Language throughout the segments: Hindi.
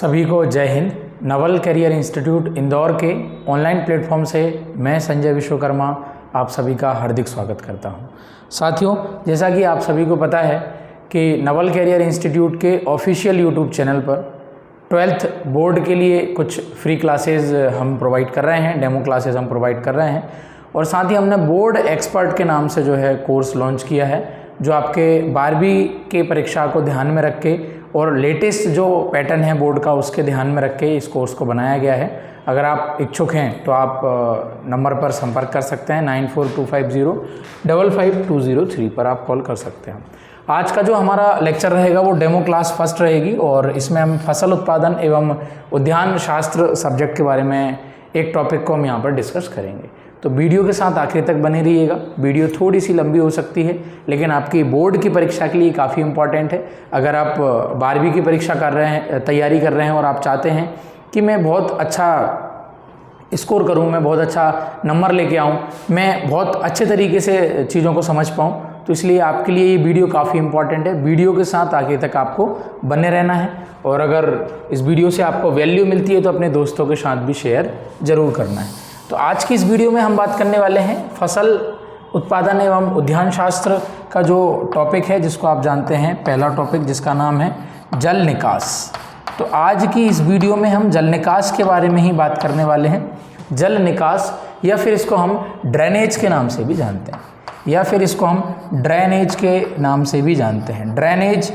सभी को जय हिंद। नवल करियर इंस्टीट्यूट इंदौर के ऑनलाइन प्लेटफॉर्म से मैं संजय विश्वकर्मा आप सभी का हार्दिक स्वागत करता हूं। साथियों, जैसा कि आप सभी को पता है कि नवल करियर इंस्टीट्यूट के ऑफिशियल यूट्यूब चैनल पर 12th बोर्ड के लिए कुछ फ्री क्लासेस हम प्रोवाइड कर रहे हैं, डेमो क्लासेस हम प्रोवाइड कर रहे हैं और साथ ही हमने बोर्ड एक्सपर्ट के नाम से जो है कोर्स लॉन्च किया है, जो आपके 12वीं के परीक्षा को ध्यान में रख के और लेटेस्ट जो पैटर्न है बोर्ड का उसके ध्यान में रख के इस कोर्स को बनाया गया है। अगर आप इच्छुक हैं तो आप नंबर पर संपर्क कर सकते हैं 9425055203 पर आप कॉल कर सकते हैं। आज का जो हमारा लेक्चर रहेगा वो डेमो क्लास फर्स्ट रहेगी और इसमें हम फसल उत्पादन एवं उद्यान शास्त्र सब्जेक्ट के बारे में एक टॉपिक को हम यहाँ पर डिस्कस करेंगे। तो वीडियो के साथ आखिर तक बने रहिएगा। वीडियो थोड़ी सी लंबी हो सकती है लेकिन आपकी बोर्ड की परीक्षा के लिए काफ़ी इम्पॉर्टेंट है। अगर आप 12वीं की परीक्षा कर रहे हैं, तैयारी कर रहे हैं और आप चाहते हैं कि मैं बहुत अच्छा स्कोर करूं, मैं बहुत अच्छा नंबर लेके आऊं, मैं बहुत अच्छे तरीके से चीज़ों को समझ पाऊं, तो इसलिए आपके लिए ये वीडियो काफ़ी इम्पॉर्टेंट है। वीडियो के साथ आखिर तक आपको बने रहना है और अगर इस वीडियो से आपको वैल्यू मिलती है तो अपने दोस्तों के साथ भी शेयर ज़रूर करना है। तो आज की इस वीडियो में हम बात करने वाले हैं फसल उत्पादन एवं उद्यान शास्त्र का जो टॉपिक है, जिसको आप जानते हैं पहला टॉपिक, जिसका नाम है जल निकास। तो आज की इस वीडियो में हम जल निकास के बारे में ही बात करने वाले हैं। जल निकास या फिर इसको हम ड्रेनेज के नाम से भी जानते हैं, या फिर इसको हम ड्रेनेज के नाम से भी जानते हैं। ड्रेनेज,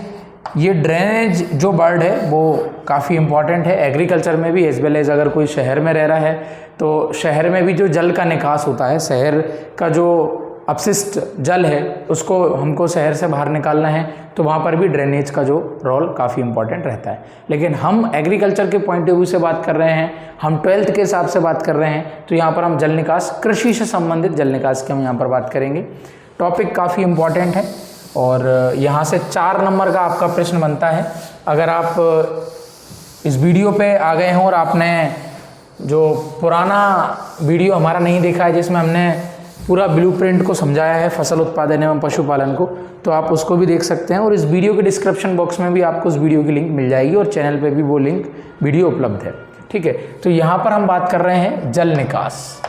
ये ड्रेनेज जो वर्ड है वो काफ़ी इम्पॉर्टेंट है एग्रीकल्चर में भी, एज वेल एज अगर कोई शहर में रह रहा है तो शहर में भी जो जल का निकास होता है, शहर का जो अपशिष्ट जल है उसको हमको शहर से बाहर निकालना है, तो वहाँ पर भी ड्रेनेज का जो रोल काफ़ी इम्पॉर्टेंट रहता है। लेकिन हम एग्रीकल्चर के पॉइंट ऑफ व्यू से बात कर रहे हैं, हम 12th के हिसाब से बात कर रहे हैं, तो यहाँ पर हम जल निकास, कृषि से संबंधित जल निकास की हम यहाँ पर बात करेंगे। टॉपिक काफ़ी इम्पॉर्टेंट है और यहाँ से 4 नंबर का आपका प्रश्न बनता है। अगर आप इस वीडियो पे आ गए हों और आपने जो पुराना वीडियो हमारा नहीं देखा है जिसमें हमने पूरा ब्लूप्रिंट को समझाया है फसल उत्पादन एवं पशुपालन को, तो आप उसको भी देख सकते हैं और इस वीडियो के डिस्क्रिप्शन बॉक्स में भी आपको उस वीडियो की लिंक मिल जाएगी और चैनल पे भी वो लिंक वीडियो उपलब्ध है। ठीक है, तो यहाँ पर हम बात कर रहे हैं जल निकास।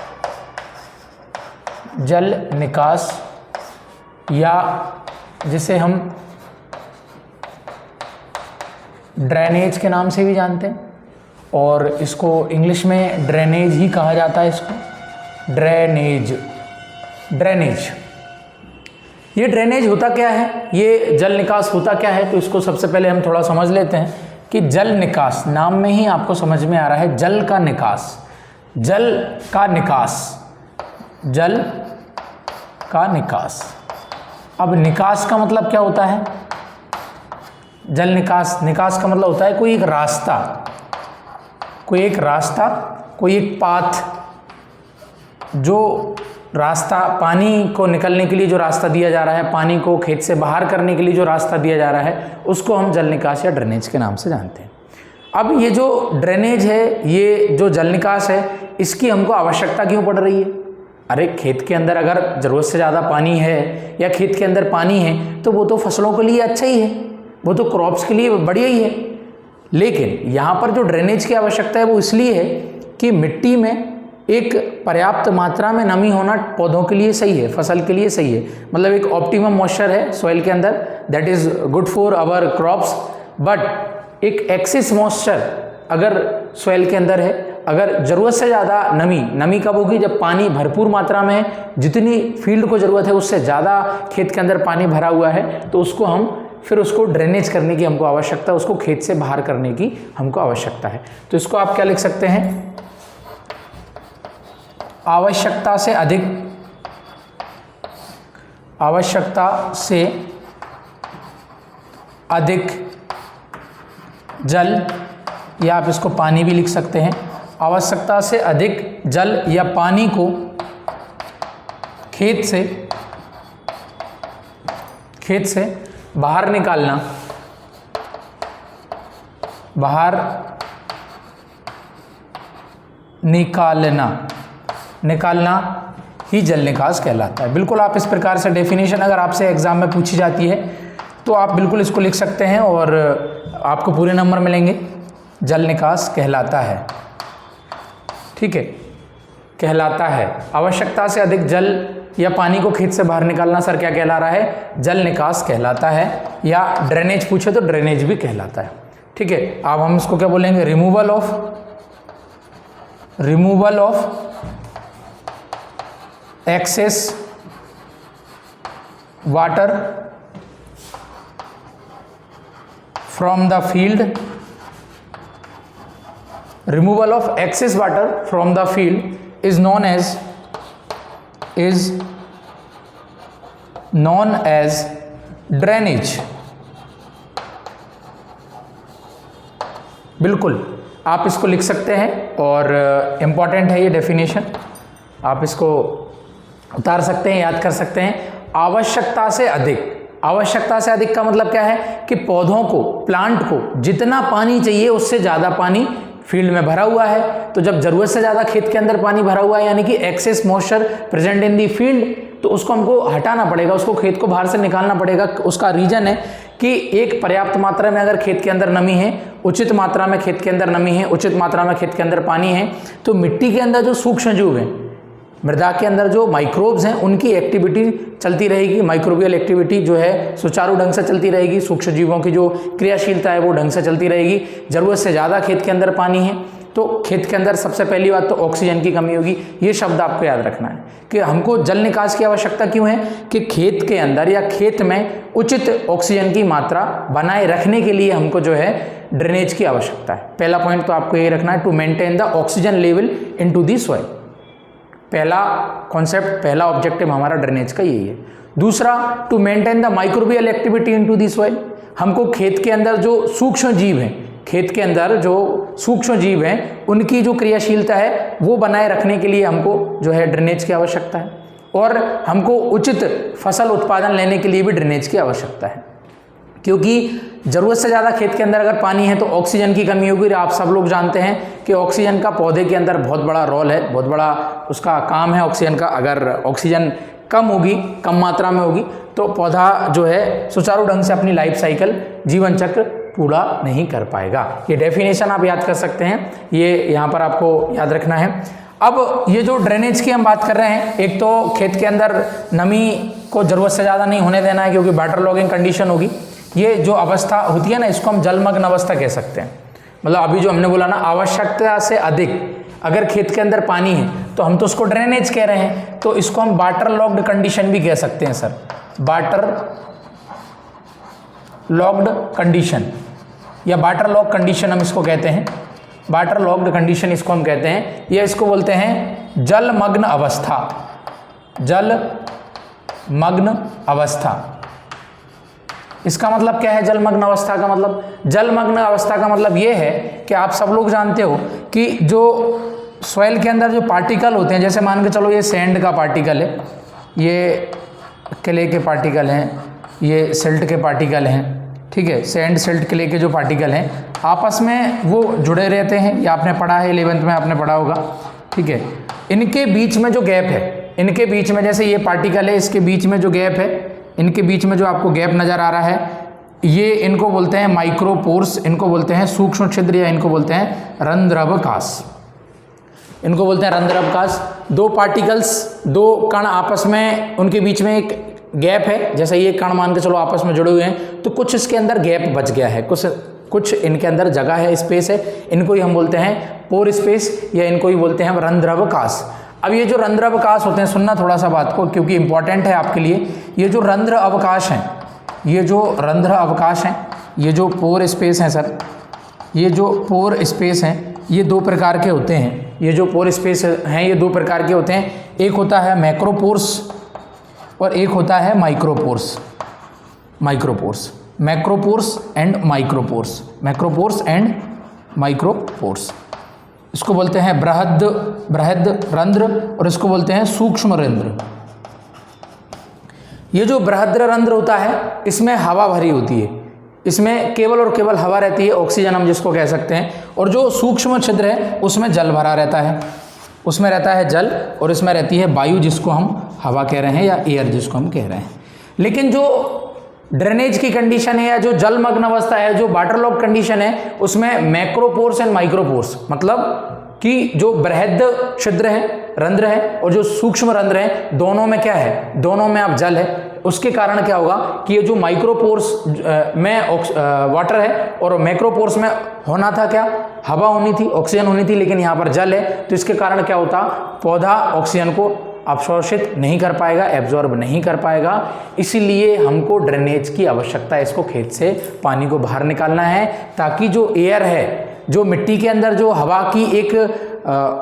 जल निकास या जिसे हम ड्रेनेज के नाम से भी जानते हैं और इसको इंग्लिश में ड्रेनेज ही कहा जाता है। इसको ड्रेनेज, ड्रेनेज, ये ड्रेनेज होता क्या है, ये जल निकास होता क्या है, तो इसको सबसे पहले हम थोड़ा समझ लेते हैं कि जल निकास, नाम में ही आपको समझ में आ रहा है जल का निकास। जल का निकास, जल का निकास। अब निकास का मतलब क्या होता है? जल निकास, निकास का मतलब होता है कोई एक रास्ता, कोई एक रास्ता, कोई एक पाथ, जो रास्ता पानी को निकलने के लिए जो रास्ता दिया जा रहा है, पानी को खेत से बाहर करने के लिए जो रास्ता दिया जा रहा है, उसको हम जल निकास या ड्रेनेज के नाम से जानते हैं। अब ये जो ड्रेनेज है, ये जो जल निकास है, इसकी हमको आवश्यकता क्यों पड़ रही है? अरे खेत के अंदर अगर ज़रूरत से ज़्यादा पानी है या खेत के अंदर पानी है तो वो तो फसलों के लिए अच्छा ही है, वो तो क्रॉप्स के लिए बढ़िया ही है। लेकिन यहाँ पर जो ड्रेनेज की आवश्यकता है वो इसलिए है कि मिट्टी में एक पर्याप्त मात्रा में नमी होना पौधों के लिए सही है, फसल के लिए सही है। मतलब एक ऑप्टिमम मॉइस्चर है सॉइल के अंदर, that is good for our crops. But एक एक्सेस मॉइस्चर अगर सॉइल के अंदर है, अगर ज़रूरत से ज़्यादा नमी कब होगी? जब पानी भरपूर मात्रा में है, जितनी फील्ड को ज़रूरत है उससे ज़्यादा खेत के अंदर पानी भरा हुआ है, तो उसको हम फिर उसको ड्रेनेज करने की हमको आवश्यकता है, उसको खेत से बाहर करने की हमको आवश्यकता है। तो इसको आप क्या लिख सकते हैं? आवश्यकता से अधिक, आवश्यकता से अधिक जल, या आप इसको पानी भी लिख सकते हैं। आवश्यकता से अधिक जल या पानी को खेत से बाहर निकालना, बाहर निकालना ही जल निकास कहलाता है। बिल्कुल आप इस प्रकार से डेफिनेशन अगर आपसे एग्जाम में पूछी जाती है तो आप बिल्कुल इसको लिख सकते हैं और आपको पूरे नंबर मिलेंगे। जल निकास कहलाता है। ठीक है, कहलाता है। आवश्यकता से अधिक जल या पानी को खेत से बाहर निकालना सर क्या कहला रहा है? जल निकास कहलाता है, या ड्रेनेज पूछे तो ड्रेनेज भी कहलाता है। ठीक है, अब हम इसको क्या बोलेंगे? Removal of excess water from the field. Removal of excess water from the field is known as drainage. बिल्कुल, आप इसको लिख सकते हैं और इम्पॉर्टेंट है ये डेफिनेशन, आप इसको उतार सकते हैं, याद कर सकते हैं। आवश्यकता से अधिक, आवश्यकता से अधिक का मतलब क्या है कि पौधों को, प्लांट को जितना पानी चाहिए उससे ज़्यादा पानी फील्ड में भरा हुआ है। तो जब ज़रूरत से ज़्यादा खेत के अंदर पानी भरा हुआ है, यानी कि excess moisture present in the field, तो उसको हमको हटाना पड़ेगा, उसको खेत को बाहर से निकालना पड़ेगा। उसका रीजन है कि एक पर्याप्त मात्रा में अगर खेत के अंदर नमी है, उचित मात्रा में खेत के अंदर नमी है, उचित मात्रा में खेत के अंदर पानी है, तो मिट्टी के अंदर जो सूक्ष्म जीव हैं, मृदा के अंदर जो माइक्रोब्स हैं, उनकी एक्टिविटी चलती रहेगी। माइक्रोबियल एक्टिविटी जो है सुचारू ढंग से चलती रहेगी। सूक्ष्म जीवों की जो क्रियाशीलता है वो ढंग से चलती रहेगी। ज़रूरत से ज़्यादा खेत के अंदर पानी है तो खेत के अंदर सबसे पहली बात तो ऑक्सीजन की कमी होगी। ये शब्द आपको याद रखना है कि हमको जल निकास की आवश्यकता क्यों है कि खेत के अंदर या खेत में उचित ऑक्सीजन की मात्रा बनाए रखने के लिए हमको जो है ड्रेनेज की आवश्यकता है। पहला पॉइंट तो आपको ये रखना है, to maintain the oxygen level into the soil. पहला कॉन्सेप्ट, पहला ऑब्जेक्टिव हमारा ड्रेनेज का यही है। दूसरा, to maintain the microbial activity into the soil. हमको खेत के अंदर जो सूक्ष्म जीव हैं, खेत के अंदर जो सूक्ष्म जीव हैं, उनकी जो क्रियाशीलता है वो बनाए रखने के लिए हमको जो है ड्रेनेज की आवश्यकता है। और हमको उचित फसल उत्पादन लेने के लिए भी ड्रेनेज की आवश्यकता है, क्योंकि ज़रूरत से ज़्यादा खेत के अंदर अगर पानी है तो ऑक्सीजन की कमी होगी। आप सब लोग जानते हैं कि ऑक्सीजन का पौधे के अंदर बहुत बड़ा रोल है, बहुत बड़ा उसका काम है ऑक्सीजन का। अगर ऑक्सीजन कम होगी, कम मात्रा में होगी, तो पौधा जो है सुचारू ढंग से अपनी लाइफ साइकिल, जीवन चक्र पूरा नहीं कर पाएगा। ये डेफिनेशन आप याद कर सकते हैं, ये यहाँ पर आपको याद रखना है। अब ये जो ड्रेनेज की हम बात कर रहे हैं, एक तो खेत के अंदर नमी को ज़रूरत से ज़्यादा नहीं होने देना है, क्योंकि वाटर लॉगिंग कंडीशन होगी। ये जो अवस्था होती है ना, इसको हम जलमग्न अवस्था कह सकते हैं। मतलब अभी जो हमने बोला ना, आवश्यकता से अधिक अगर खेत के अंदर पानी है तो हम तो उसको ड्रेनेज कह रहे हैं, तो इसको हम वाटर लॉक्ड कंडीशन भी कह सकते हैं सर। वाटर लॉक्ड कंडीशन या वाटर लॉक कंडीशन हम इसको कहते हैं। वाटर लॉक्ड कंडीशन इसको हम कहते हैं, या इसको बोलते हैं जलमग्न अवस्था। जलमग्न अवस्था, इसका मतलब क्या है जलमग्न अवस्था का मतलब? जलमग्न अवस्था का मतलब ये है कि आप सब लोग जानते हो कि जो सॉइल के अंदर जो पार्टिकल होते हैं, जैसे मान के चलो ये सैंड का पार्टिकल है, ये क्ले के पार्टिकल हैं, ये सिल्ट के पार्टिकल हैं, ठीक है। सैंड, सिल्ट, क्ले के जो पार्टिकल हैं आपस में वो जुड़े रहते हैं, ये आपने पढ़ा है 11th में, आपने पढ़ा होगा, ठीक है। इनके बीच में जो गैप है, इनके बीच में, जैसे ये पार्टिकल है, इसके बीच में जो गैप है, इनके बीच में जो आपको गैप नज़र आ रहा है, ये इनको बोलते हैं माइक्रोपोर्स, इनको बोलते हैं सूक्ष्म छिद्र, या इनको बोलते हैं रंध्रावकाश। इनको बोलते हैं रंध्रावकाश। दो पार्टिकल्स, दो कण आपस में, उनके बीच में एक गैप है, जैसे ये कण मान के चलो आपस में जुड़े हुए हैं, तो कुछ इसके अंदर गैप बच गया है, कुछ इनके अंदर जगह है, स्पेस है, इनको ही हम बोलते हैं पोर स्पेस, या इनको ही बोलते हैं हम रंध्रावकाश। अब ये जो रंध्र अवकाश होते हैं, सुनना थोड़ा सा बात को, क्योंकि इंपॉर्टेंट है आपके लिए। ये जो रंध्र अवकाश हैं, ये जो रंध्र अवकाश हैं, ये जो पोर स्पेस हैं सर, ये जो पोर स्पेस हैं, ये दो प्रकार के होते हैं। ये जो पोर स्पेस हैं ये दो प्रकार के होते हैं, एक होता है मैक्रोपोर्स और एक होता है micropores. Micropores, macropores and micropores, macropores and micropores. इसको बोलते हैं बृहद रंध्र और इसको बोलते हैं सूक्ष्म रंध्र। ये जो बृहद रंध्र होता है, इसमें हवा भरी होती है, इसमें केवल और केवल हवा रहती है, ऑक्सीजन हम जिसको कह सकते हैं। और जो सूक्ष्म छिद्र है उसमें जल भरा रहता है, उसमें रहता है जल, और इसमें रहती है वायु जिसको हम हवा कह रहे हैं, या एयर जिसको हम कह रहे हैं। लेकिन जो ड्रेनेज की कंडीशन है या जो जलमग्न अवस्था है, जो वाटरलॉक कंडीशन है, उसमें मैक्रोपोर्स एंड माइक्रोपोर्स, मतलब कि जो बृहद छिद्र है, रंध्र है, और जो सूक्ष्म रंध्र है, दोनों में क्या है, दोनों में अब जल है। उसके कारण क्या होगा कि ये जो माइक्रोपोर्स में वाटर है और मैक्रोपोर्स में होना था क्या, हवा होनी थी, ऑक्सीजन होनी थी, लेकिन यहाँ पर जल है, तो इसके कारण क्या होता, पौधा ऑक्सीजन को अवशोषित नहीं कर पाएगा, एब्जॉर्ब नहीं कर पाएगा। इसीलिए हमको ड्रेनेज की आवश्यकता है, इसको खेत से पानी को बाहर निकालना है, ताकि जो एयर है, जो मिट्टी के अंदर जो हवा की एक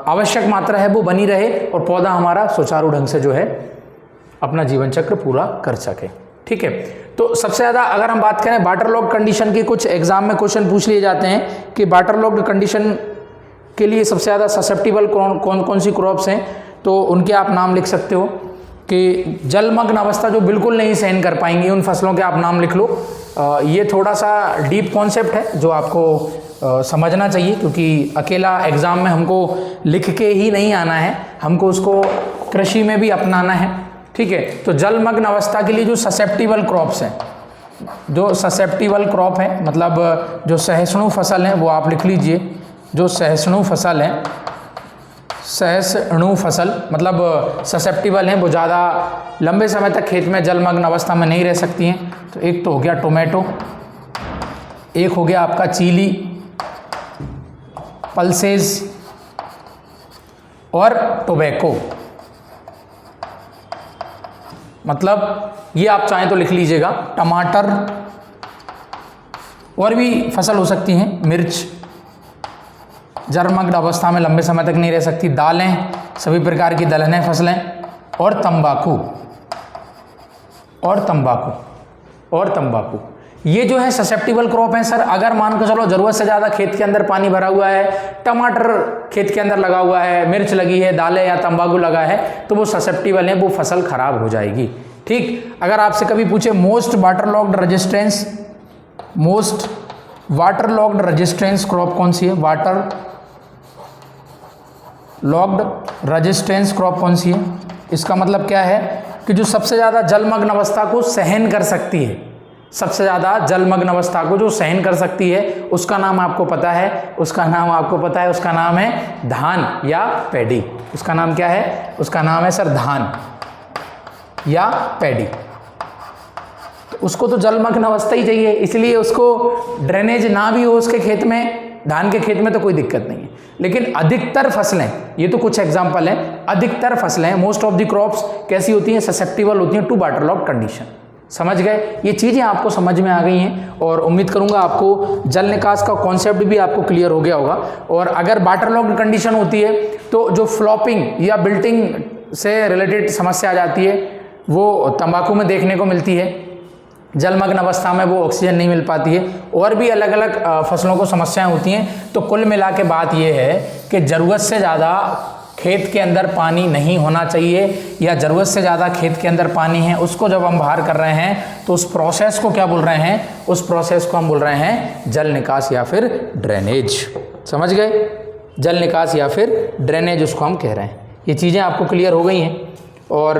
आवश्यक मात्रा है वो बनी रहे और पौधा हमारा सुचारू ढंग से जो है अपना जीवन चक्र पूरा कर सके। ठीक है, तो सबसे ज़्यादा अगर हम बात करें वाटरलॉक कंडीशन की, कुछ एग्जाम में क्वेश्चन पूछ लिए जाते हैं कि वाटरलॉक कंडीशन के लिए सबसे ज़्यादा ससेप्टिबल कौन सी क्रॉप्स हैं, तो उनके आप नाम लिख सकते हो कि जलमग्न अवस्था जो बिल्कुल नहीं सहन कर पाएंगी, उन फसलों के आप नाम लिख लो। ये थोड़ा सा डीप कॉन्सेप्ट है जो आपको समझना चाहिए, क्योंकि अकेला एग्ज़ाम में हमको लिख के ही नहीं आना है, हमको उसको कृषि में भी अपनाना है। ठीक है, तो जलमग्न अवस्था के लिए जो ससेप्टिबल क्रॉप्स हैं, जो ससेप्टिबल क्रॉप है, मतलब जो सहिष्णु फसल हैं, वो आप लिख लीजिए। जो सहिष्णु फसल हैं, सहिष्णु फसल मतलब ससेप्टिबल हैं, वो ज़्यादा लंबे समय तक खेत में जलमग्न अवस्था में नहीं रह सकती हैं। तो एक तो हो गया टोमेटो, एक हो गया आपका चीली, पल्सेस और टोबैको, मतलब ये आप चाहें तो लिख लीजिएगा। टमाटर और भी फसल हो सकती हैं, मिर्च जलमग्न अवस्था में लंबे समय तक नहीं रह सकती, दालें, सभी प्रकार की दलहनें फसलें, और तंबाकू और तंबाकू ये जो है ससेप्टिबल क्रॉप हैं सर। अगर मान के चलो ज़रूरत से ज़्यादा खेत के अंदर पानी भरा हुआ है, टमाटर खेत के अंदर लगा हुआ है, मिर्च लगी है, दालें या तंबाकू लगा है, तो वो ससेप्टिबल है, वो फसल खराब हो जाएगी। ठीक, अगर आपसे कभी पूछे मोस्ट वाटरलॉक्ड रेजिस्टेंस क्रॉप कौन सी है, वाटरलॉक्ड रेजिस्टेंस क्रॉप कौन सी है, इसका मतलब क्या है कि जो सबसे ज़्यादा जलमग्न अवस्था को सहन कर सकती है, सबसे ज़्यादा जलमग्न अवस्था को जो सहन कर सकती है, उसका नाम आपको पता है, उसका नाम है धान या पैडी। उसका नाम क्या है, उसका नाम है सर धान या पैडी। तो उसको तो जलमग्न अवस्था ही चाहिए, इसलिए उसको ड्रेनेज ना भी हो उसके खेत में, धान के खेत में तो कोई दिक्कत नहीं है। लेकिन अधिकतर फसलें, ये तो कुछ एग्जाम्पल हैं, अधिकतर फसलें, मोस्ट ऑफ द क्रॉप्स कैसी होती हैं, ससेप्टिबल होती हैं टू वाटरलॉक कंडीशन। समझ गए, ये चीज़ें आपको समझ में आ गई हैं और उम्मीद करूंगा आपको जल निकास का कॉन्सेप्ट भी आपको क्लियर हो गया होगा। और अगर वाटरलॉक्ड कंडीशन होती है तो जो फ्लॉपिंग या बिल्टिंग से रिलेटेड समस्या आ जाती है, वो तंबाकू में देखने को मिलती है। जलमग्न अवस्था में वो ऑक्सीजन नहीं मिल पाती है, और भी अलग अलग फसलों को समस्याएं होती हैं। तो कुल मिला के बात ये है कि ज़रूरत से ज़्यादा खेत के अंदर पानी नहीं होना चाहिए, या ज़रूरत से ज़्यादा खेत के अंदर पानी है, उसको जब हम बाहर कर रहे हैं तो उस प्रोसेस को क्या बोल रहे हैं, उस प्रोसेस को हम बोल रहे हैं जल निकास या फिर ड्रेनेज। समझ गए, जल निकास या फिर ड्रेनेज उसको हम कह रहे हैं। ये चीज़ें आपको क्लियर हो गई हैं। और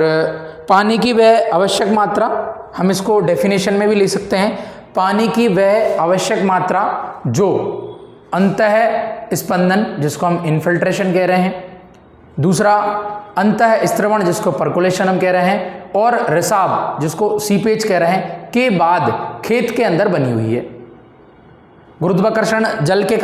पानी की वह आवश्यक मात्रा, हम इसको डेफिनेशन में भी ले सकते हैं, पानी की वह आवश्यक मात्रा जो अंतः स्पंदन, जिसको हम इन्फिल्ट्रेशन कह रहे हैं, दूसरा अंतः स्त्रवण, जिसको परकुलेशन हम कह रहे हैं, और रिसाव, जिसको सीपेज कह रहे हैं, के बाद खेत के अंदर बनी हुई है। गुरुत्वाकर्षण बल के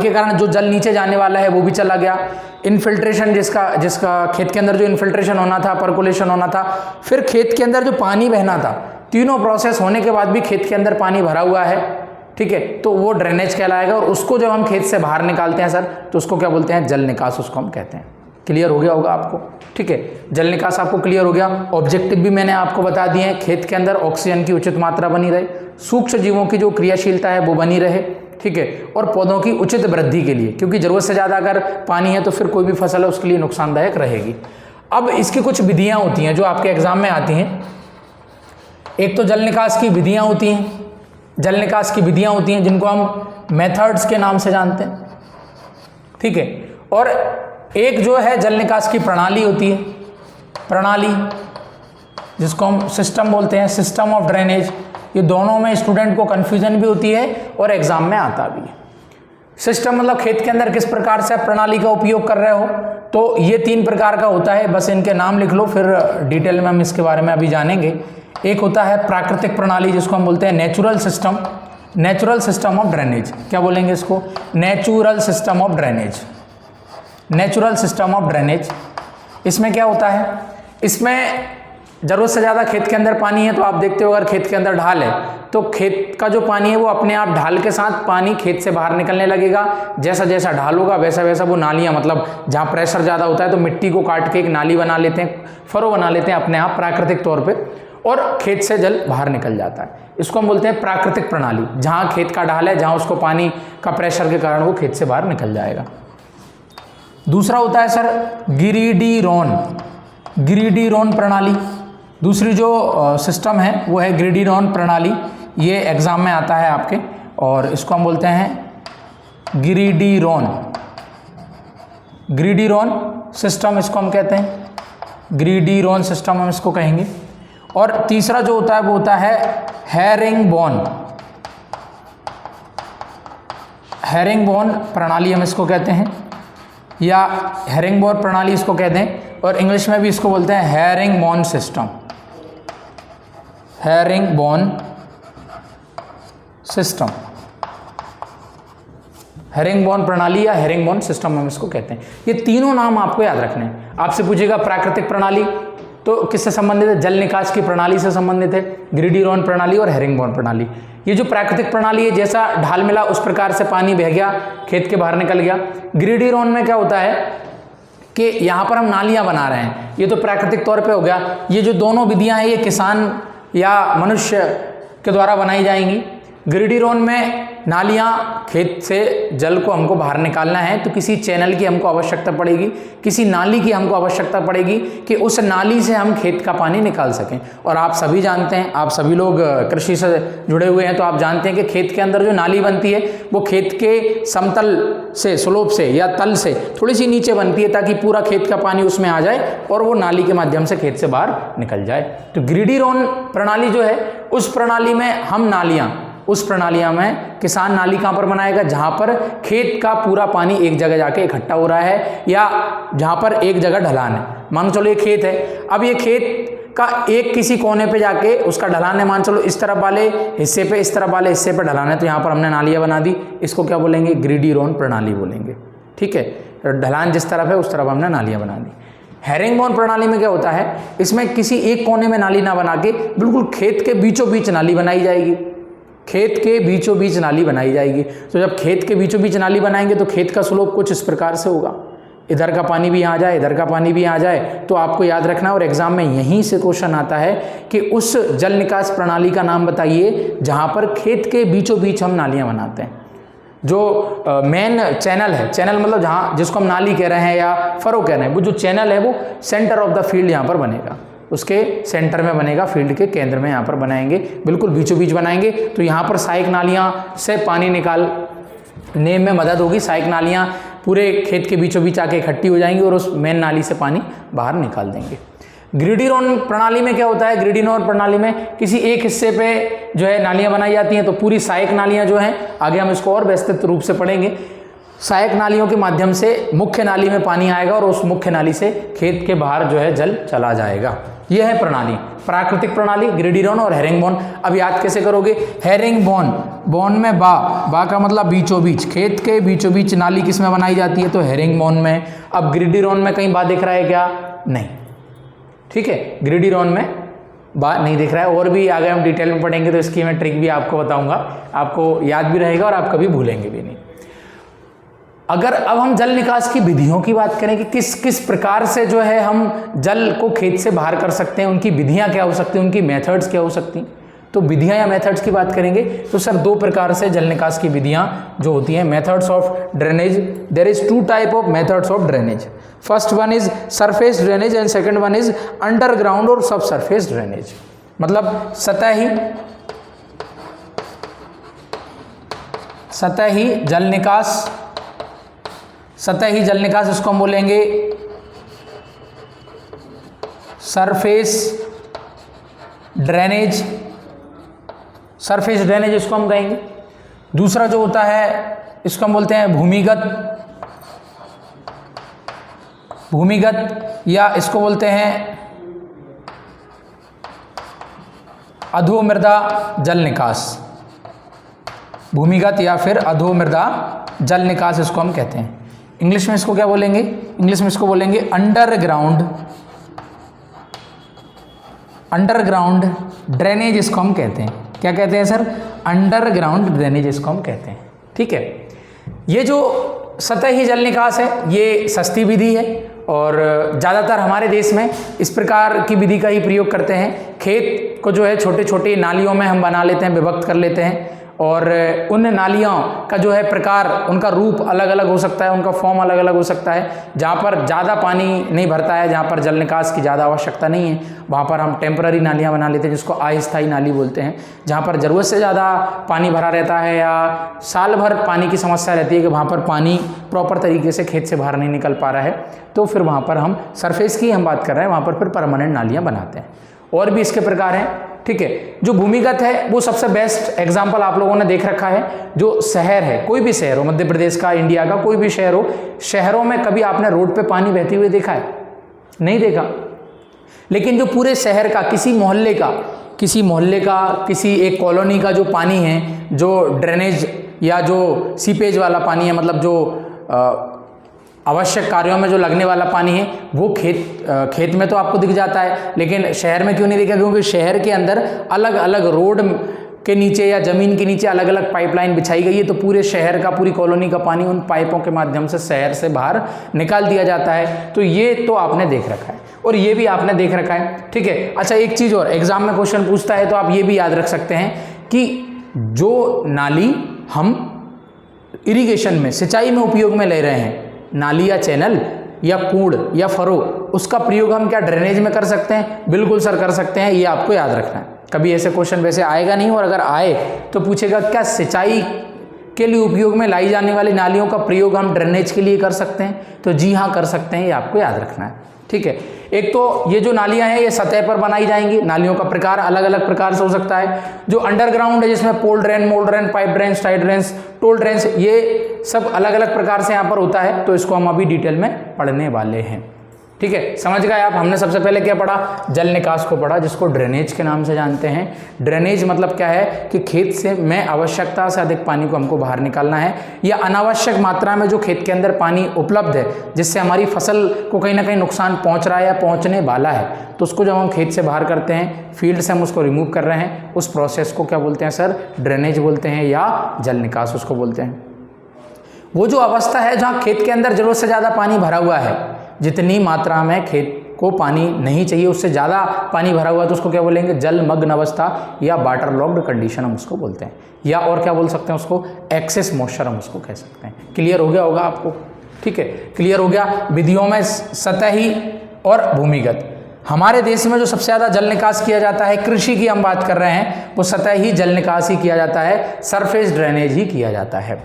कारण जो जल नीचे जाने वाला है वो भी चला गया। इन्फिल्ट्रेशन, जिसका खेत के अंदर जो इन्फिल्ट्रेशन होना था, परकुलेशन होना था, फिर खेत के अंदर जो पानी बहना था, तीनों प्रोसेस होने के बाद भी खेत के अंदर पानी भरा हुआ है। ठीक है, तो वो ड्रेनेज कहलाएगा। और उसको जब हम खेत से बाहर निकालते हैं सर, तो उसको क्या बोलते हैं, जल निकास उसको हम कहते हैं। क्लियर हो गया होगा आपको। ठीक है, जल निकास आपको क्लियर हो गया। ऑब्जेक्टिव भी मैंने आपको बता दिए हैं, खेत के अंदर ऑक्सीजन की उचित मात्रा बनी रहे, सूक्ष्म जीवों की जो क्रियाशीलता है वो बनी रहे। ठीक है, और पौधों की उचित वृद्धि के लिए, क्योंकि ज़रूरत से ज़्यादा अगर पानी है तो फिर कोई भी फसल है उसके लिए नुकसानदायक रहेगी। अब इसकी कुछ विधियाँ होती हैं जो आपके एग्जाम में आती हैं। एक तो जल निकास की विधियाँ होती हैं, जिनको हम मेथड्स के नाम से जानते हैं। ठीक है, और एक जो है जल निकास की प्रणाली होती है, जिसको हम सिस्टम बोलते हैं, सिस्टम ऑफ ड्रेनेज। ये दोनों में स्टूडेंट को कन्फ्यूजन भी होती है और एग्जाम में आता भी है। सिस्टम मतलब खेत के अंदर किस प्रकार से आप प्रणाली का उपयोग कर रहे हो, तो ये 3 प्रकार का होता है, बस इनके नाम लिख लो, फिर डिटेल में हम इसके बारे में अभी जानेंगे। एक होता है प्राकृतिक प्रणाली, जिसको हम बोलते हैं natural system, natural system of drainage. क्या बोलेंगे इसको? Natural system of drainage, natural system of drainage. इसमें क्या होता है, इसमें ज़रूरत से ज़्यादा खेत के अंदर पानी है, तो आप देखते हो अगर खेत के अंदर ढाल है तो खेत का जो पानी है वो अपने आप ढाल के साथ पानी खेत से बाहर निकलने लगेगा। जैसा जैसा ढाल होगा वैसा वैसा वो नालियाँ, मतलब जहाँ प्रेशर ज़्यादा होता है तो मिट्टी को काट के एक नाली बना लेते हैं, फरो बना लेते हैं अपने आप प्राकृतिक तौर पे, और खेत से जल बाहर निकल जाता है। इसको हम बोलते हैं प्राकृतिक प्रणाली, जहाँ खेत का ढाल है, जहाँ उसको पानी का प्रेशर के कारण वो खेत से बाहर निकल जाएगा। दूसरा होता है सर गिरिडीरोन, गिरिडीरोन प्रणाली। दूसरी जो सिस्टम है वो है गिरिडीरोन प्रणाली, ये एग्जाम में आता है आपके, और इसको हम बोलते हैं गिरिडीरोन, गिरिडीरोन सिस्टम इसको हम कहते हैं, गिरिडीरोन सिस्टम हम इसको कहेंगे। और तीसरा जो होता है वो होता है हेरिंगबोन, हेरिंगबोन प्रणाली हम इसको कहते हैं, या हेरिंगबोन प्रणाली इसको कहते हैं, और इंग्लिश में भी इसको बोलते हैं herringbone system, herringbone system, herringbone प्रणाली या हेरिंगबोन सिस्टम हम इसको कहते हैं। ये तीनों नाम आपको याद रखने हैं। आपसे पूछेगा प्राकृतिक प्रणाली तो किससे संबंधित है? जल निकास की प्रणाली से संबंधित है, गिरिडीरोन प्रणाली और हेरिंगबोन प्रणाली। ये जो प्राकृतिक प्रणाली है, जैसा ढाल मिला उस प्रकार से पानी बह गया, खेत के बाहर निकल गया। गिरिडीरोन में क्या होता है कि यहाँ पर हम नालियाँ बना रहे हैं, ये तो प्राकृतिक तौर पे हो गया। ये जो दोनों विधियाँ हैं ये किसान या मनुष्य के द्वारा बनाई जाएंगी। गिरिडीरोन में नालियाँ, खेत से जल को हमको बाहर निकालना है तो किसी चैनल की हमको आवश्यकता पड़ेगी, किसी नाली की हमको आवश्यकता पड़ेगी कि उस नाली से हम खेत का पानी निकाल सकें। और आप सभी जानते हैं, आप सभी लोग कृषि से जुड़े हुए हैं तो आप जानते हैं कि खेत के अंदर जो नाली बनती है वो खेत के समतल से, स्लोप से या तल से थोड़ी सी नीचे बनती है, ताकि पूरा खेत का पानी उसमें आ जाए और वो नाली के माध्यम से खेत से बाहर निकल जाए। तो गिरिडीरोन प्रणाली जो है, उस प्रणाली में हम नालियाँ, उस प्रणालियाँ में किसान नाली कहाँ पर बनाएगा? जहाँ पर खेत का पूरा पानी एक जगह जाके इकट्ठा हो रहा है, या जहाँ पर एक जगह ढलान है। मान चलो ये खेत है, अब ये खेत का एक किसी कोने पे जाके उसका ढलान है, मान चलो इस तरफ वाले हिस्से पे, इस तरफ वाले हिस्से पे ढलान है, तो यहाँ पर हमने नालियाँ बना दी। इसको क्या बोलेंगे? गिरिडीरोन प्रणाली बोलेंगे। ठीक है, ढलान जिस तरफ है उस तरफ हमने नालियाँ बना दी। हेरिंगबोन प्रणाली में क्या होता है, इसमें किसी एक कोने में नाली ना बना के बिल्कुल खेत के बीचों बीच नाली बनाई जाएगी, खेत के बीचों बीच नाली बनाई जाएगी। तो जब खेत के बीचों बीच नाली बनाएंगे तो खेत का स्लोप कुछ इस प्रकार से होगा, इधर का पानी भी आ जाए, इधर का पानी भी आ जाए। तो आपको याद रखना, और एग्जाम में यहीं से क्वेश्चन आता है कि उस जल निकास प्रणाली का नाम बताइए जहाँ पर खेत के बीचों बीच हम नालियाँ बनाते हैं। जो मेन चैनल है, चैनल मतलब जहाँ जिसको हम नाली कह रहे हैं या फरो कह रहे हैं, वो जो चैनल है वो सेंटर ऑफ द फील्ड यहाँ पर बनेगा, उसके सेंटर में बनेगा, फील्ड के केंद्र में यहाँ पर बनाएंगे, बिल्कुल बीचों बीच बनाएंगे। तो यहाँ पर सहायक नालियाँ से पानी निकालने में मदद होगी। सहायक नालियाँ पूरे खेत के बीचों बीच आके इकट्ठी हो जाएंगी और उस मेन नाली से पानी बाहर निकाल देंगे। ग्रिडिरोन प्रणाली में क्या होता है? ग्रिडिरोन प्रणाली में किसी एक हिस्से पे जो है नालियाँ बनाई जाती हैं, तो पूरी सहायक नालियाँ जो हैं, आगे हम इसको और विस्तृत रूप से पढ़ेंगे। सहायक नालियों के माध्यम से मुख्य नाली में पानी आएगा और उस मुख्य नाली से खेत के बाहर जो है जल चला जाएगा। यह है प्रणाली, प्राकृतिक प्रणाली, ग्रिडिरोन और हेरिंगबोन। अब याद कैसे करोगे? हेरिंगबोन, बोन में बा का मतलब बीचों बीच, खेत के बीचों बीच नाली किस में बनाई जाती है? तो हेरिंगबोन में। अब ग्रिडिरोन में कहीं बा दिख रहा है क्या? नहीं, ठीक है, ग्रिडिरोन में बा नहीं दिख रहा है। और भी आगे हम डिटेल में पढ़ेंगे तो इसकी मैं ट्रिक भी आपको बताऊंगा, आपको याद भी रहेगा और आप कभी भूलेंगे भी नहीं। अगर अब हम जल निकास की विधियों की बात करें कि किस किस प्रकार से जो है हम जल को खेत से बाहर कर सकते हैं, उनकी विधियां क्या हो सकती हैं, उनकी मेथड्स क्या हो सकती हैं, तो विधियां या मेथड्स की बात करेंगे तो सर दो प्रकार से जल निकास की विधियां जो होती हैं, methods of drainage. There is two type of methods of drainage. First one is surface drainage and second one is underground और सब सरफेस ड्रेनेज। मतलब सतही जल निकास, सतही जल निकास इसको हम बोलेंगे सरफेस ड्रेनेज, सरफेस ड्रेनेज इसको हम कहेंगे। दूसरा जो होता है इसको हम बोलते हैं भूमिगत या इसको बोलते हैं अधोमृदा जल निकास। भूमिगत या फिर अधोमृदा जल निकास इसको हम कहते हैं। इंग्लिश में इसको क्या बोलेंगे? इंग्लिश में इसको बोलेंगे अंडरग्राउंड ड्रेनेज इसको हम कहते हैं। क्या कहते हैं सर? अंडरग्राउंड ड्रेनेज इसको हम कहते हैं। ठीक है, ये जो सतही जल निकास है ये सस्ती विधि है और ज़्यादातर हमारे देश में इस प्रकार की विधि का ही प्रयोग करते हैं। खेत को जो है छोटे छोटे नालियों में हम बना लेते हैं, विभक्त कर लेते हैं और उन नालियों का जो है प्रकार, उनका रूप अलग अलग हो सकता है, उनका फॉर्म अलग अलग हो सकता है। जहाँ पर ज़्यादा पानी नहीं भरता है, जहाँ पर जल निकास की ज़्यादा आवश्यकता नहीं है, वहाँ पर हम टेम्पररी नालियाँ बना लेते हैं जिसको अस्थायी नाली बोलते हैं। जहाँ पर ज़रूरत से ज़्यादा पानी भरा रहता है या साल भर पानी की समस्या रहती है कि वहाँ पर पानी प्रॉपर तरीके से खेत से बाहर नहीं निकल पा रहा है, तो फिर वहाँ पर हम सरफेस की हम बात कर रहे हैं, वहाँ पर फिर परमानेंट नालियाँ बनाते हैं। और भी इसके प्रकार हैं। ठीक है, जो भूमिगत है वो सबसे बेस्ट एग्जाम्पल आप लोगों ने देख रखा है। जो शहर है, कोई भी शहर हो, मध्य प्रदेश का, इंडिया का कोई भी शहर हो, शहरों में कभी आपने रोड पे पानी बहते हुए देखा है? नहीं देखा। लेकिन जो पूरे शहर का, किसी मोहल्ले का, किसी एक कॉलोनी का जो पानी है, जो ड्रेनेज या जो सीपेज वाला पानी है, मतलब जो आवश्यक कार्यों में जो लगने वाला पानी है, वो खेत में तो आपको दिख जाता है, लेकिन शहर में क्यों नहीं दिखा? क्योंकि शहर के अंदर अलग अलग रोड के नीचे या ज़मीन के नीचे अलग अलग पाइपलाइन बिछाई गई है, तो पूरे शहर का, पूरी कॉलोनी का पानी उन पाइपों के माध्यम से शहर से बाहर निकाल दिया जाता है। तो ये तो आपने देख रखा है और ये भी आपने देख रखा है। ठीक है, अच्छा एक चीज़ और, एग्जाम में क्वेश्चन पूछता है तो आप ये भी याद रख सकते हैं कि जो नाली हम इरिगेशन में, सिंचाई में उपयोग में ले रहे हैं, नाली या चैनल या कूड़ या फरो, उसका प्रयोग हम क्या ड्रेनेज में कर सकते हैं? बिल्कुल सर कर सकते हैं। ये आपको याद रखना है। कभी ऐसे क्वेश्चन वैसे आएगा नहीं, और अगर आए तो पूछेगा क्या सिंचाई के लिए उपयोग में लाई जाने वाली नालियों का प्रयोग हम ड्रेनेज के लिए कर सकते हैं? तो जी हाँ कर सकते हैं, ये आपको याद रखना है। ठीक है, एक तो ये जो नालियां हैं ये सतह पर बनाई जाएंगी। नालियों का प्रकार अलग अलग प्रकार से हो सकता है। जो अंडरग्राउंड है जिसमें pole drain, mole drain, pipe drain, side drain, tile drain, ये सब अलग अलग प्रकार से यहाँ पर होता है, तो इसको हम अभी डिटेल में पढ़ने वाले हैं। ठीक है, समझ गए आप? हमने सबसे पहले क्या पढ़ा? जल निकास को पढ़ा, जिसको ड्रेनेज के नाम से जानते हैं। ड्रेनेज मतलब क्या है कि खेत से में आवश्यकता से अधिक पानी को हमको बाहर निकालना है, या अनावश्यक मात्रा में जो खेत के अंदर पानी उपलब्ध है जिससे हमारी फसल को कहीं ना कहीं नुकसान पहुंच रहा है या पहुंचने वाला है, तो उसको जब हम खेत से बाहर करते हैं, फील्ड से हम उसको रिमूव कर रहे हैं, उस प्रोसेस को क्या बोलते हैं सर? ड्रेनेज बोलते हैं या जल निकास उसको बोलते हैं। वो जो अवस्था है जहाँ खेत के अंदर जरूरत से ज़्यादा पानी भरा हुआ है, जितनी मात्रा में खेत को पानी नहीं चाहिए उससे ज़्यादा पानी भरा हुआ है, तो उसको क्या बोलेंगे? जलमग्न अवस्था या वाटर लॉक्ड कंडीशन हम उसको बोलते हैं, या और क्या बोल सकते हैं उसको? एक्सेस मॉइस्चर हम उसको कह सकते हैं। क्लियर हो गया होगा आपको? ठीक है, क्लियर हो गया। विधियों में सतही और भूमिगत। हमारे देश में जो सबसे ज़्यादा जल निकास किया जाता है, कृषि की हम बात कर रहे हैं, वो सतही जल निकास ही किया जाता है, सरफेस ड्रेनेज ही किया जाता है।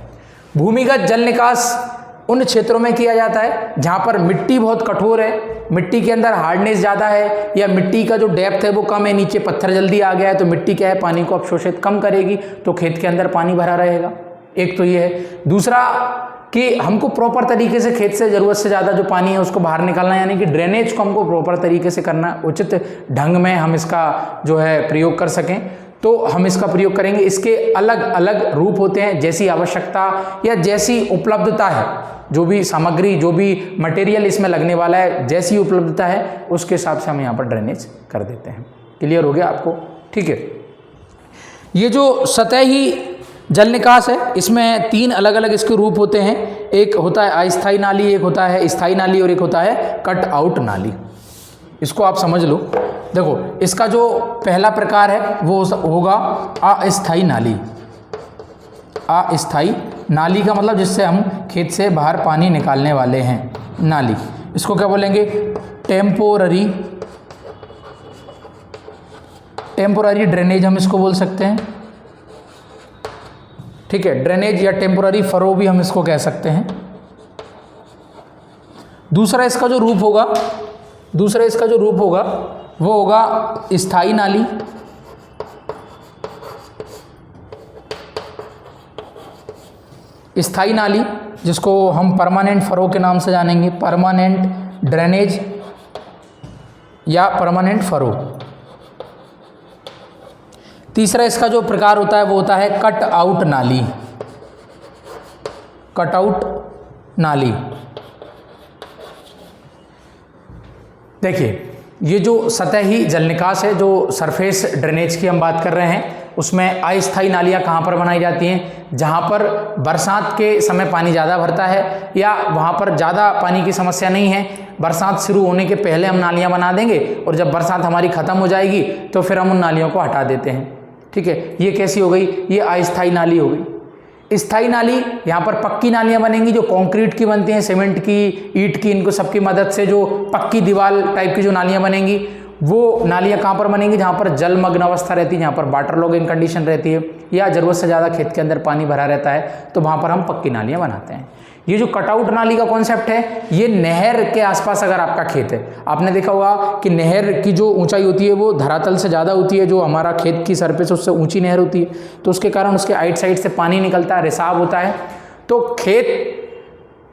भूमिगत जल निकास उन क्षेत्रों में किया जाता है जहाँ पर मिट्टी बहुत कठोर है, मिट्टी के अंदर हार्डनेस ज़्यादा है, या मिट्टी का जो डेप्थ है वो कम है, नीचे पत्थर जल्दी आ गया है, तो मिट्टी क्या है? पानी को अवशोषित कम करेगी, तो खेत के अंदर पानी भरा रहेगा। एक तो ये है। दूसरा कि हमको प्रॉपर तरीके से खेत से ज़रूरत से ज़्यादा जो पानी है उसको बाहर निकालना, यानी कि ड्रेनेज को हमको प्रॉपर तरीके से करना, उचित ढंग में हम इसका जो है प्रयोग कर सकें, तो हम इसका प्रयोग करेंगे। इसके अलग अलग रूप होते हैं, जैसी आवश्यकता या जैसी उपलब्धता है, जो भी सामग्री, जो भी मटेरियल इसमें लगने वाला है, जैसी उपलब्धता है उसके हिसाब से हम यहाँ पर ड्रेनेज कर देते हैं। क्लियर हो गया आपको? ठीक है, ये जो सतही जल निकास है इसमें 3 अलग अलग इसके रूप होते हैं। एक होता है अस्थायी नाली, एक होता है स्थायी नाली और एक होता है कट आउट नाली। इसको आप समझ लो। देखो, इसका जो पहला प्रकार है वो होगा अस्थायी नाली। अस्थायी नाली का मतलब जिससे हम खेत से बाहर पानी निकालने वाले हैं, नाली। इसको क्या बोलेंगे? टेम्पोररी ड्रेनेज हम इसको बोल सकते हैं। ठीक है, ड्रेनेज या टेम्पोररी फरो भी हम इसको कह सकते हैं। दूसरा इसका जो रूप होगा वो होगा स्थायी नाली स्थायी नाली जिसको हम परमानेंट फरो के नाम से जानेंगे, परमानेंट ड्रेनेज या परमानेंट फरो। तीसरा इसका जो प्रकार होता है वो होता है कट आउट नाली, कट आउट नाली। देखिए ये जो सतही जल निकास है, जो सरफेस ड्रेनेज की हम बात कर रहे हैं, उसमें अस्थायी नालियाँ कहाँ पर बनाई जाती हैं, जहाँ पर बरसात के समय पानी ज़्यादा भरता है या वहाँ पर ज़्यादा पानी की समस्या नहीं है। बरसात शुरू होने के पहले हम नालियाँ बना देंगे और जब बरसात हमारी ख़त्म हो जाएगी तो फिर हम उन नालियों को हटा देते हैं। ठीक है, ये कैसी हो गई, ये अस्थायी नाली हो गई। स्थायी नाली, यहाँ पर पक्की नालियाँ बनेंगी जो कंक्रीट की बनती हैं, सीमेंट की, ईंट की, इनको सबकी मदद से जो पक्की दीवार टाइप की जो नालियाँ बनेंगी, वो नालियाँ कहाँ पर बनेंगी, जहाँ पर जलमग्न अवस्था रहती है, जहाँ पर वाटर लॉगिंग कंडीशन रहती है या ज़रूरत से ज़्यादा खेत के अंदर पानी भरा रहता है, तो वहाँ पर हम पक्की नालियाँ बनाते हैं। ये जो कटआउट नाली का कॉन्सेप्ट है, ये नहर के आसपास अगर आपका खेत है, आपने देखा होगा कि नहर की जो ऊंचाई होती है वो धरातल से ज़्यादा होती है, जो हमारा खेत की सरफेस उससे ऊंची नहर होती है, तो उसके कारण उसके आइट साइड से पानी निकलता है, रिसाव होता है। तो खेत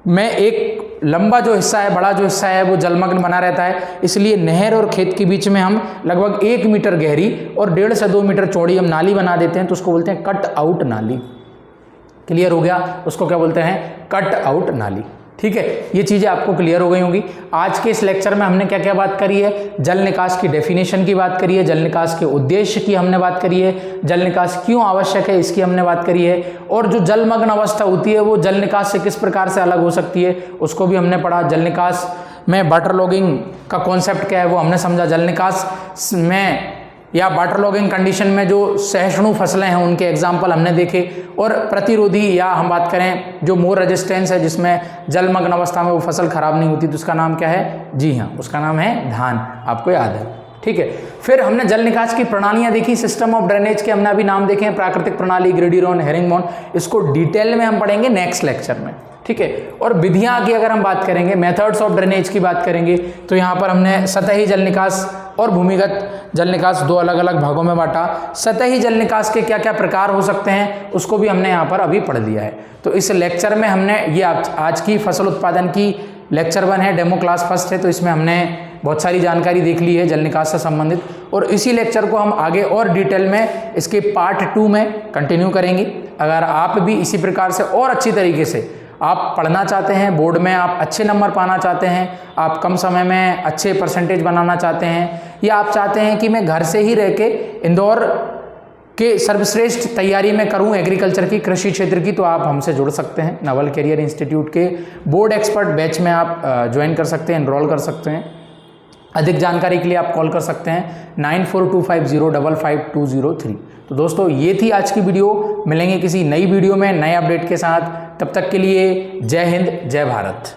में एक लंबा जो हिस्सा है, बड़ा जो हिस्सा है, वो जलमग्न बना रहता है। इसलिए नहर और खेत के बीच में हम लगभग 1 मीटर गहरी और 1.5 से 2 मीटर चौड़ी हम नाली बना देते हैं, तो उसको बोलते हैं कट आउट नाली। क्लियर हो गया, उसको क्या बोलते हैं, कट आउट नाली। ठीक है, ये चीज़ें आपको क्लियर हो गई होंगी। आज के इस लेक्चर में हमने क्या क्या बात करी है, जल निकास की डेफिनेशन की बात करी है, जल निकास के उद्देश्य की हमने बात करी है, जल निकास क्यों आवश्यक है इसकी हमने बात करी है, और जो जलमग्न अवस्था होती है वो जल निकास से किस प्रकार से अलग हो सकती है उसको भी हमने पढ़ा। जल निकास में वाटर लॉगिंग का कॉन्सेप्ट क्या है वो हमने समझा। जल निकास में या वाटर लॉगिंग कंडीशन में जो सहिष्णु फसलें हैं उनके एग्जाम्पल हमने देखे, और प्रतिरोधी या हम बात करें जो मोर रेजिस्टेंस है, जिसमें जलमग्न अवस्था में वो फसल खराब नहीं होती, तो उसका नाम क्या है, जी हाँ उसका नाम है धान, आपको याद है। ठीक है, फिर हमने जल निकास की प्रणालियां देखी, सिस्टम ऑफ ड्रेनेज के हमने अभी नाम देखे हैं, प्राकृतिक प्रणाली, ग्रेडिरोन, हेरिंगबोन, इसको डिटेल में हम पढ़ेंगे नेक्स्ट लेक्चर में। ठीक है, और विधियां की अगर हम बात करेंगे, मेथड्स ऑफ ड्रेनेज की बात करेंगे, तो यहाँ पर हमने सतही जल निकास और भूमिगत जल निकास दो अलग अलग भागों में बांटा। सतही जल निकास के क्या क्या प्रकार हो सकते हैं उसको भी हमने यहाँ पर अभी पढ़ लिया है। तो इस लेक्चर में हमने ये आज की फसल उत्पादन की लेक्चर 1 है, डेमो क्लास फर्स्ट है, तो इसमें हमने बहुत सारी जानकारी देख ली है जल निकास से संबंधित, और इसी लेक्चर को हम आगे और डिटेल में इसके पार्ट 2 में कंटिन्यू करेंगे। अगर आप भी इसी प्रकार से और अच्छी तरीके से आप पढ़ना चाहते हैं, बोर्ड में आप अच्छे नंबर पाना चाहते हैं, आप कम समय में अच्छे परसेंटेज बनाना चाहते हैं, या आप चाहते हैं कि मैं घर से ही रह के इंदौर के सर्वश्रेष्ठ तैयारी में करूं एग्रीकल्चर की, कृषि क्षेत्र की, तो आप हमसे जुड़ सकते हैं। नवल कैरियर इंस्टीट्यूट के बोर्ड एक्सपर्ट बैच में आप ज्वाइन कर सकते हैं, एनरोल कर सकते हैं। अधिक जानकारी के लिए आप कॉल कर सकते हैं 9425055203। तो दोस्तों ये थी आज की वीडियो, मिलेंगे किसी नई वीडियो में नए अपडेट के साथ, तब तक के लिए जय हिंद, जय भारत।